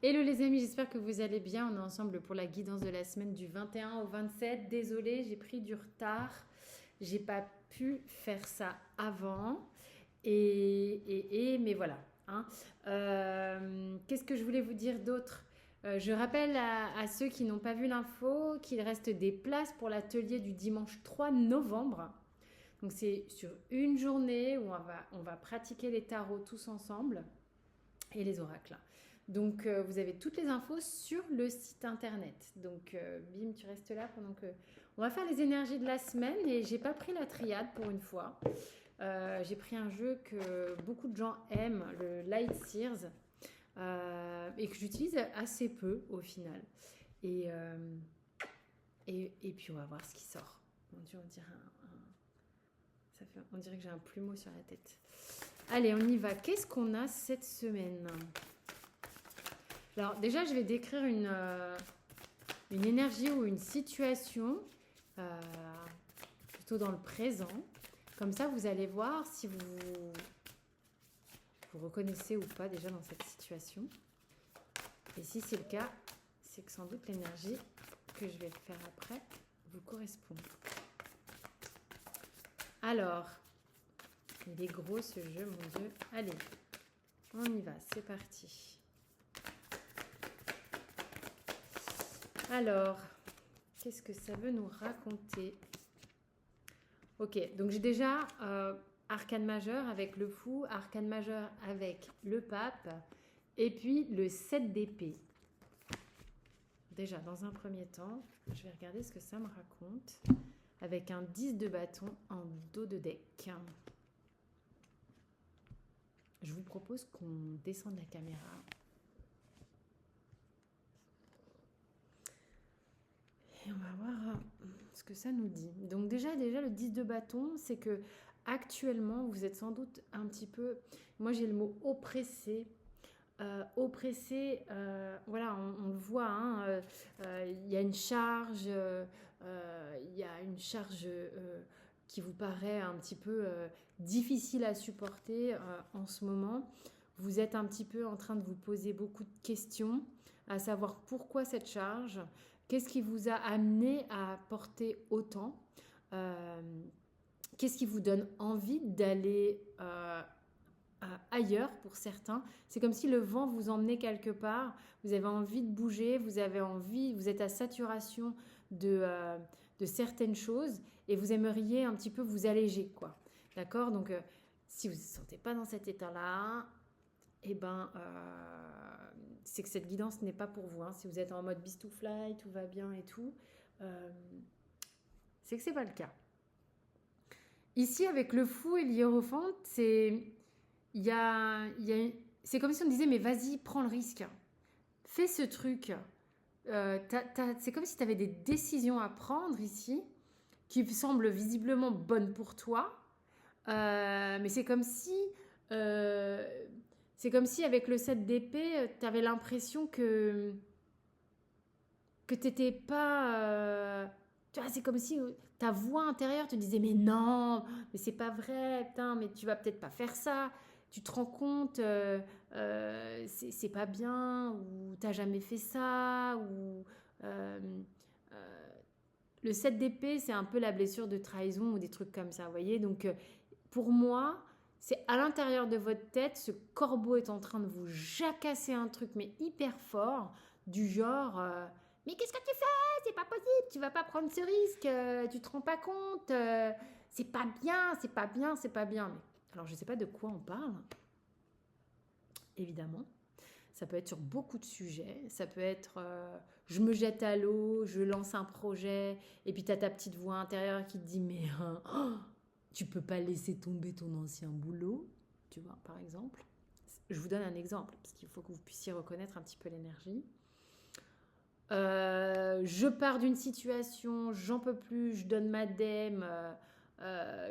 Hello les amis, j'espère que vous allez bien. On est ensemble pour la guidance de la semaine du 21 au 27. Désolée, j'ai pris du retard. J'ai pas pu faire ça avant. Mais voilà, hein. Qu'est-ce que je voulais vous dire d'autre? Je rappelle à ceux qui n'ont pas vu l'info qu'il reste des places pour l'atelier du dimanche 3 novembre. Donc c'est sur une journée où on va pratiquer les tarots tous ensemble et les oracles. Donc vous avez toutes les infos sur le site internet. Donc Bim, tu restes là pendant que on va faire les énergies de la semaine et j'ai pas pris la triade pour une fois. J'ai pris un jeu que beaucoup de gens aiment, le Light Sears, et que j'utilise assez peu au final. Et, euh, et puis on va voir ce qui sort. Mon Dieu, on dirait que j'ai un plumeau sur la tête. Allez, on y va. Qu'est-ce qu'on a cette semaine? Alors déjà, je vais décrire une énergie ou une situation euh, plutôt dans le présent. Comme ça, vous allez voir si vous reconnaissez ou pas déjà dans cette situation. Et si c'est le cas, c'est que sans doute l'énergie que je vais faire après vous correspond. Alors, il est gros ce jeu, mon Dieu. Allez, on y va, c'est parti. Alors, qu'est-ce que ça veut nous raconter? Ok, donc j'ai déjà arcane majeur avec le fou, arcane majeur avec le pape, et puis le 7 d'épée. Déjà, dans un premier temps, je vais regarder ce que ça me raconte, avec un 10 de bâton en dos de deck. Je vous propose qu'on descende la caméra. Et on va voir ce que ça nous dit. Donc déjà le 10 de bâton, c'est que actuellement, vous êtes sans doute un petit peu... Moi, j'ai le mot oppressé. Oppressé, voilà, on le voit, hein, y a une charge, il y a une charge qui vous paraît un petit peu difficile à supporter en ce moment. Vous êtes un petit peu en train de vous poser beaucoup de questions, à savoir pourquoi cette charge, qu'est-ce qui vous a amené à porter autant, qu'est-ce qui vous donne envie d'aller ailleurs pour certains. C'est comme si le vent vous emmenait quelque part, vous avez envie de bouger, vous êtes à saturation de certaines choses et vous aimeriez un petit peu vous alléger, quoi. D'accord? Donc, si vous ne vous sentez pas dans cet état-là, eh ben, c'est que cette guidance n'est pas pour vous, hein. Si vous êtes en mode beast to fly, tout va bien et tout, c'est que c'est pas le cas. Ici, avec le fou et l'hiérophante, c'est comme si on disait, mais vas-y, prends le risque. Fais ce truc. C'est comme si tu avais des décisions à prendre ici qui semblent visiblement bonnes pour toi. Mais c'est comme si avec le 7 d'épée, tu avais l'impression que tu n'étais pas... tu vois, c'est comme si ta voix intérieure te disait, mais non, mais c'est pas vrai, putain, mais tu vas peut-être pas faire ça. Tu te rends compte, c'est pas bien, ou t'as jamais fait ça, ou... euh, euh, le 7 d'épée, c'est un peu la blessure de trahison ou des trucs comme ça, vous voyez. Donc, pour moi, c'est à l'intérieur de votre tête, ce corbeau est en train de vous jacasser un truc, mais hyper fort, du genre... mais qu'est-ce que tu fais? C'est pas possible, tu vas pas prendre ce risque, tu te rends pas compte, c'est pas bien, c'est pas bien, c'est pas bien. Mais, alors je sais pas de quoi on parle, évidemment. Ça peut être sur beaucoup de sujets. Ça peut être je me jette à l'eau, je lance un projet, et puis tu as ta petite voix intérieure qui te dit mais tu peux pas laisser tomber ton ancien boulot, tu vois, par exemple. Je vous donne un exemple, parce qu'il faut que vous puissiez reconnaître un petit peu l'énergie. Je pars d'une situation, j'en peux plus, je donne ma dème,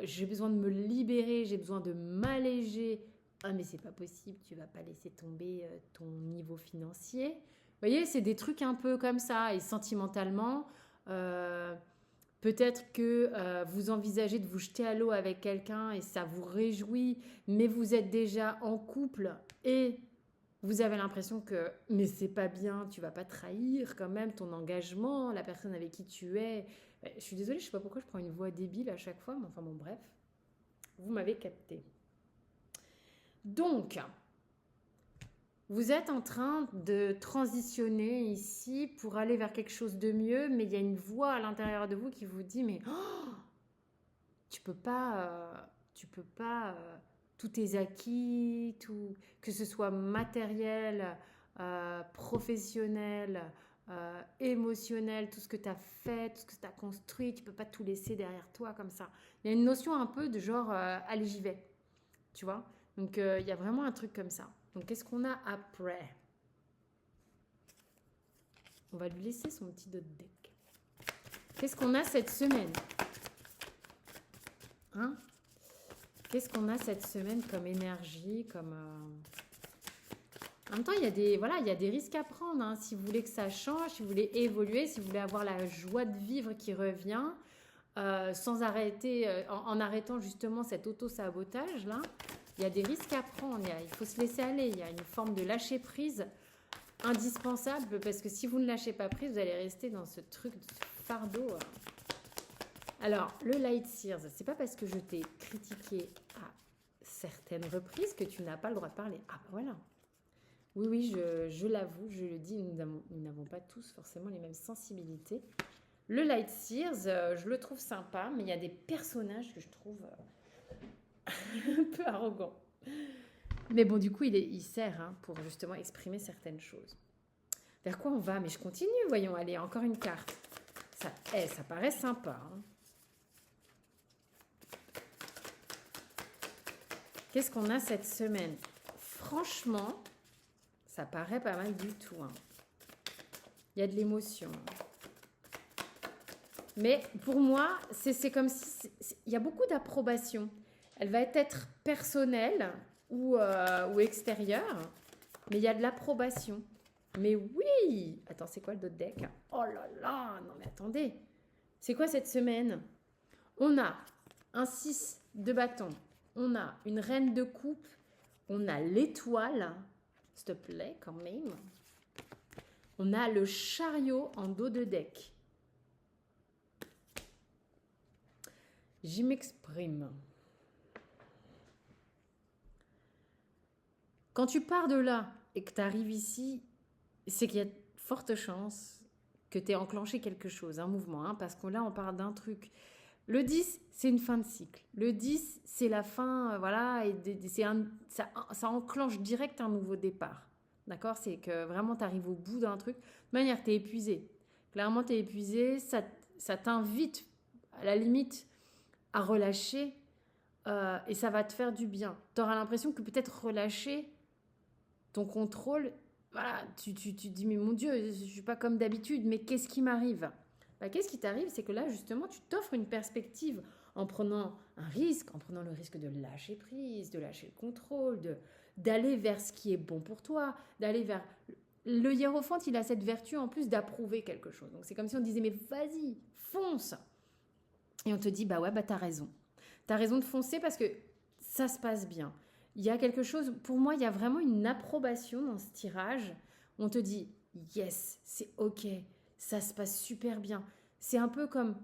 j'ai besoin de me libérer, j'ai besoin de m'alléger. Ah mais c'est pas possible, tu vas pas laisser tomber ton niveau financier. Vous voyez, c'est des trucs un peu comme ça. Et sentimentalement, peut-être que vous envisagez de vous jeter à l'eau avec quelqu'un et ça vous réjouit, mais vous êtes déjà en couple et Vous avez l'impression que, mais c'est pas bien, tu vas pas trahir quand même ton engagement, la personne avec qui tu es. Je suis désolée, je sais pas pourquoi je prends une voix débile à chaque fois, mais enfin bon, bref. Vous m'avez capté. Donc, vous êtes en train de transitionner ici pour aller vers quelque chose de mieux, mais il y a une voix à l'intérieur de vous qui vous dit, mais tu peux pas, tous tes acquis, tout, que ce soit matériel, professionnel, émotionnel, tout ce que tu as fait, tout ce que tu as construit, tu peux pas tout laisser derrière toi comme ça. Il y a une notion un peu de genre, allez, j'y vais, tu vois. Donc, il y a vraiment un truc comme ça. Donc, qu'est-ce qu'on a après? On va lui laisser son petit dos de deck. Qu'est-ce qu'on a cette semaine? Hein? Qu'est-ce qu'on a cette semaine comme énergie, comme... En même temps, il y a des risques à prendre. Hein. Si vous voulez que ça change, si vous voulez évoluer, si vous voulez avoir la joie de vivre qui revient, sans arrêter, en arrêtant justement cet auto-sabotage, là, il y a des risques à prendre. Il faut se laisser aller. Il y a une forme de lâcher prise indispensable parce que si vous ne lâchez pas prise, vous allez rester dans ce truc, ce fardeau. Alors, le Light Sears, c'est pas parce que je t'ai critiqué à certaines reprises que tu n'as pas le droit de parler. Ah, ben voilà. Oui, je l'avoue, je le dis, nous n'avons pas tous forcément les mêmes sensibilités. Le Light Sears, je le trouve sympa, mais il y a des personnages que je trouve un peu arrogants. Mais bon, du coup, il sert pour justement exprimer certaines choses. Vers quoi on va? Mais je continue, voyons, allez, encore une carte. Ça paraît sympa. Hein. Qu'est-ce qu'on a cette semaine? Franchement, ça paraît pas mal du tout. Hein. Il y a de l'émotion. Mais pour moi, c'est comme si... Il y a beaucoup d'approbation. Elle va être personnelle ou extérieure, mais il y a de l'approbation. Mais oui! Attends, c'est quoi le dos de deck? Oh là là! Non mais attendez! C'est quoi cette semaine? On a un 6 de bâton. On a une reine de coupe. On a l'étoile. S'il te plaît, quand même. On a le chariot en dos de deck. J'y m'exprime. Quand tu pars de là et que tu arrives ici, c'est qu'il y a de fortes chances que tu aies enclenché quelque chose, un mouvement. Hein, parce que là, on parle d'un truc. Le 10, c'est une fin de cycle. Le 10, c'est la fin, voilà, et ça enclenche direct un nouveau départ. D'accord? C'est que vraiment, tu arrives au bout d'un truc. De toute manière, tu es épuisé. Clairement, tu es épuisé. Ça t'invite, à la limite, à relâcher et ça va te faire du bien. Tu auras l'impression que peut-être relâcher ton contrôle, voilà, tu te dis, mais mon Dieu, je ne suis pas comme d'habitude, mais qu'est-ce qui m'arrive? Qu'est-ce qui t'arrive? C'est que là, justement, tu t'offres une perspective en prenant un risque, en prenant le risque de lâcher prise, de lâcher le contrôle, d'aller vers ce qui est bon pour toi, d'aller vers... Le hiérophant, il a cette vertu en plus d'approuver quelque chose. Donc, c'est comme si on disait, mais vas-y, fonce. Et on te dit, bah ouais, bah t'as raison. T'as raison de foncer parce que ça se passe bien. Il y a quelque chose, pour moi, il y a vraiment une approbation dans ce tirage. On te dit, yes, c'est ok, ça se passe super bien. C'est un peu comme,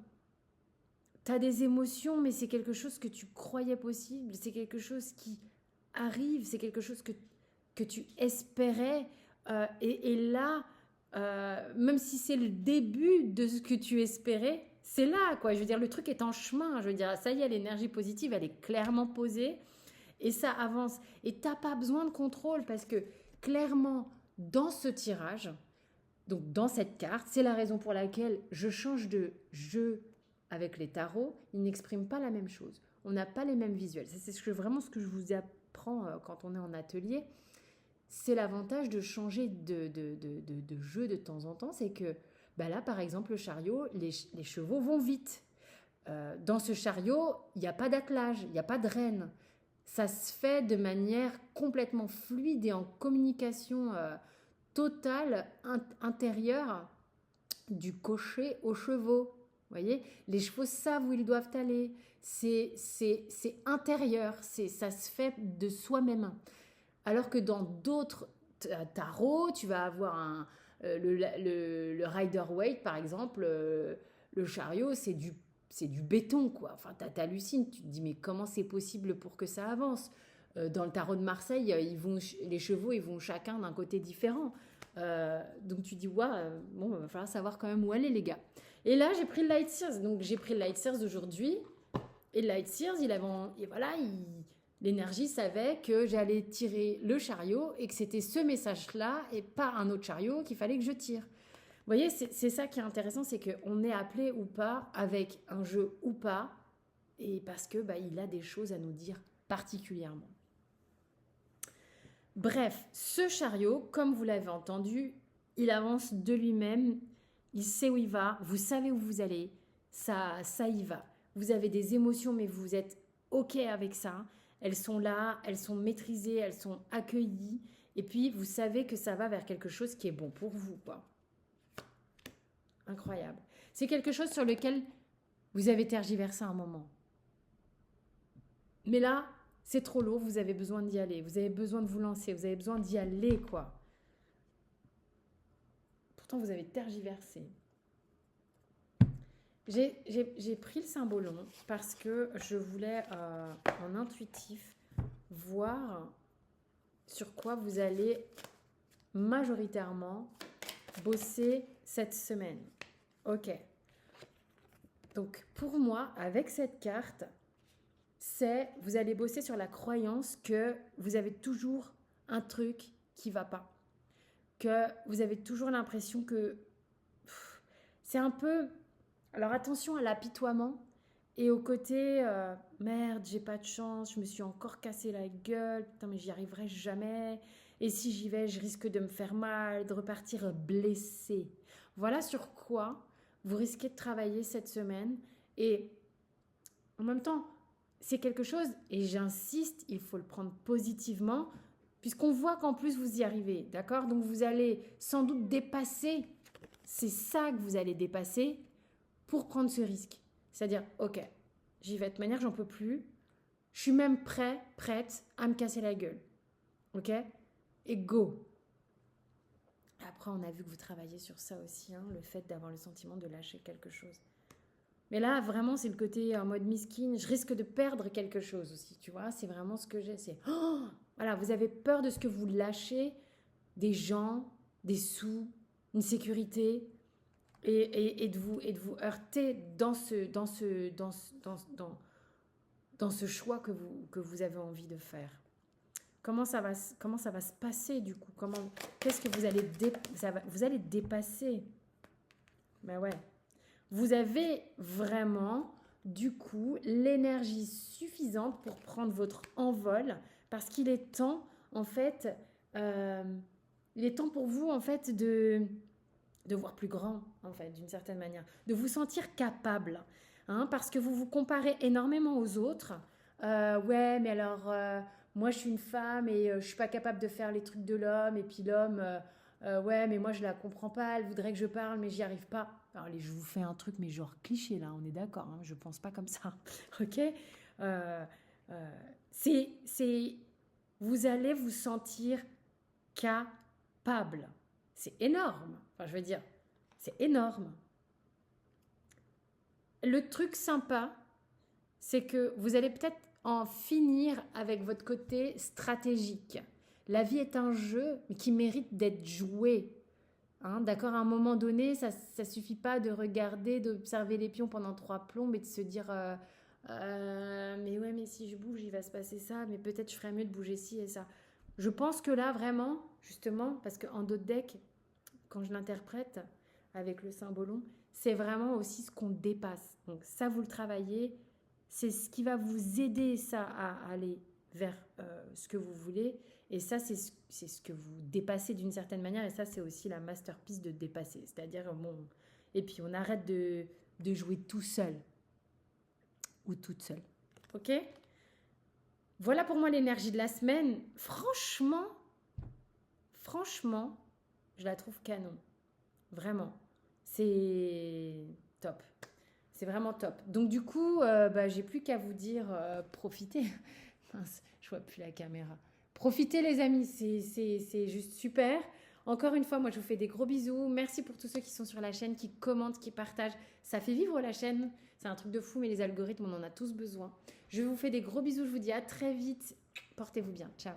t'as des émotions, mais c'est quelque chose que tu croyais possible, c'est quelque chose qui arrive, c'est quelque chose que tu espérais. Et là, même si c'est le début de ce que tu espérais, c'est là, quoi. Je veux dire, le truc est en chemin. Je veux dire, ça y est, l'énergie positive, elle est clairement posée et ça avance. Et t'as pas besoin de contrôle parce que clairement, dans ce tirage, donc dans cette carte, c'est la raison pour laquelle je change de jeu avec les tarots. Ils n'expriment pas la même chose. On n'a pas les mêmes visuels. C'est vraiment ce que je vous apprends quand on est en atelier. C'est l'avantage de changer de jeu de temps en temps. C'est que bah là, par exemple, le chariot, les chevaux vont vite. Dans ce chariot, il n'y a pas d'attelage, il n'y a pas de renne. Ça se fait de manière complètement fluide et en communication totale intérieure du cocher aux chevaux. Vous voyez, les chevaux savent où ils doivent aller. C'est intérieur, ça se fait de soi-même. Alors que dans d'autres tarot, tu vas avoir le Rider-Waite, par exemple, le chariot, c'est du béton, quoi. Enfin, t'hallucines, tu te dis, mais comment c'est possible pour que ça avance? Dans le tarot de Marseille, les chevaux, ils vont chacun d'un côté différent. Donc tu dis, ouais, bon, il va falloir savoir quand même où aller, les gars. Et là, j'ai pris le Light Sears. Donc j'ai pris le Light Sears aujourd'hui. Et le Light Sears, l'énergie savait que j'allais tirer le chariot et que c'était ce message-là et pas un autre chariot qu'il fallait que je tire. Vous voyez, c'est ça qui est intéressant, c'est qu'on est appelé ou pas, avec un jeu ou pas, et parce que il a des choses à nous dire particulièrement. Bref, ce chariot, comme vous l'avez entendu, il avance de lui-même, il sait où il va, vous savez où vous allez, ça y va. Vous avez des émotions, mais vous êtes OK avec ça. Elles sont là, elles sont maîtrisées, elles sont accueillies. Et puis, vous savez que ça va vers quelque chose qui est bon pour vous, quoi. Incroyable. C'est quelque chose sur lequel vous avez tergiversé un moment. Mais là, c'est trop lourd, vous avez besoin d'y aller. Vous avez besoin de vous lancer, vous avez besoin d'y aller, quoi. Pourtant, vous avez tergiversé. J'ai pris le symbolon parce que je voulais, en intuitif, voir sur quoi vous allez majoritairement bosser cette semaine. Ok. Donc, pour moi, avec cette carte, vous allez bosser sur la croyance que vous avez toujours un truc qui ne va pas. Que vous avez toujours l'impression que c'est un peu... Alors attention à l'apitoiement et au côté merde, j'ai pas de chance, je me suis encore cassé la gueule, putain mais j'y arriverai jamais. Et si j'y vais, je risque de me faire mal, de repartir blessé. Voilà sur quoi vous risquez de travailler cette semaine. Et en même temps, c'est quelque chose, et j'insiste, il faut le prendre positivement, puisqu'on voit qu'en plus vous y arrivez, d'accord? Donc vous allez sans doute dépasser, c'est ça que vous allez dépasser pour prendre ce risque. C'est-à-dire, ok, j'y vais de manière, j'en peux plus, je suis même prête à me casser la gueule, ok? Et go! Après, on a vu que vous travaillez sur ça aussi, hein, le fait d'avoir le sentiment de lâcher quelque chose. Mais là, vraiment, c'est le côté en mode miskin. Je risque de perdre quelque chose aussi, tu vois. C'est vraiment ce que j'ai. C'est, voilà, vous avez peur de ce que vous lâchez, des gens, des sous, une sécurité, et de vous heurter dans ce choix que vous avez envie de faire. Comment ça va se passer du coup? Qu'est-ce que vous allez dépasser? Ben ouais. Vous avez vraiment, du coup, l'énergie suffisante pour prendre votre envol parce qu'il est temps, en fait, il est temps pour vous, en fait, de voir plus grand, en fait, d'une certaine manière, de vous sentir capable, hein, parce que vous vous comparez énormément aux autres. Ouais, mais alors, moi, je suis une femme et je suis pas capable de faire les trucs de l'homme, et puis l'homme... ouais, mais moi je la comprends pas, elle voudrait que je parle, mais j'y arrive pas. Alors, allez, je vous fais un truc, mais genre cliché là, on est d'accord, hein, je pense pas comme ça. Ok, vous allez vous sentir capable. C'est énorme. Enfin, je veux dire, c'est énorme. Le truc sympa, c'est que vous allez peut-être en finir avec votre côté stratégique. La vie est un jeu qui mérite d'être joué. Hein, d'accord, à un moment donné, ça ne suffit pas de regarder, d'observer les pions pendant 3 plombes et de se dire mais ouais, mais si je bouge, il va se passer ça, mais peut-être je ferais mieux de bouger ci et ça. Je pense que là, vraiment, justement, parce qu'en d'autres decks, quand je l'interprète avec le symbolon, c'est vraiment aussi ce qu'on dépasse. Donc ça, vous le travaillez, c'est ce qui va vous aider ça à aller vers ce que vous voulez. Et ça, c'est ce que vous dépassez d'une certaine manière. Et ça, c'est aussi la masterpiece de dépasser. C'est-à-dire, bon... Et puis, on arrête de jouer tout seul. Ou toute seule. Ok? Voilà pour moi l'énergie de la semaine. Franchement, je la trouve canon. Vraiment. C'est top. C'est vraiment top. Donc, du coup, j'ai plus qu'à vous dire profitez. Mince, je vois plus la caméra. Profitez les amis, c'est juste super. Encore une fois, moi je vous fais des gros bisous. Merci pour tous ceux qui sont sur la chaîne, qui commentent, qui partagent. Ça fait vivre la chaîne. C'est un truc de fou, mais les algorithmes, on en a tous besoin. Je vous fais des gros bisous. Je vous dis à très vite. Portez-vous bien. Ciao.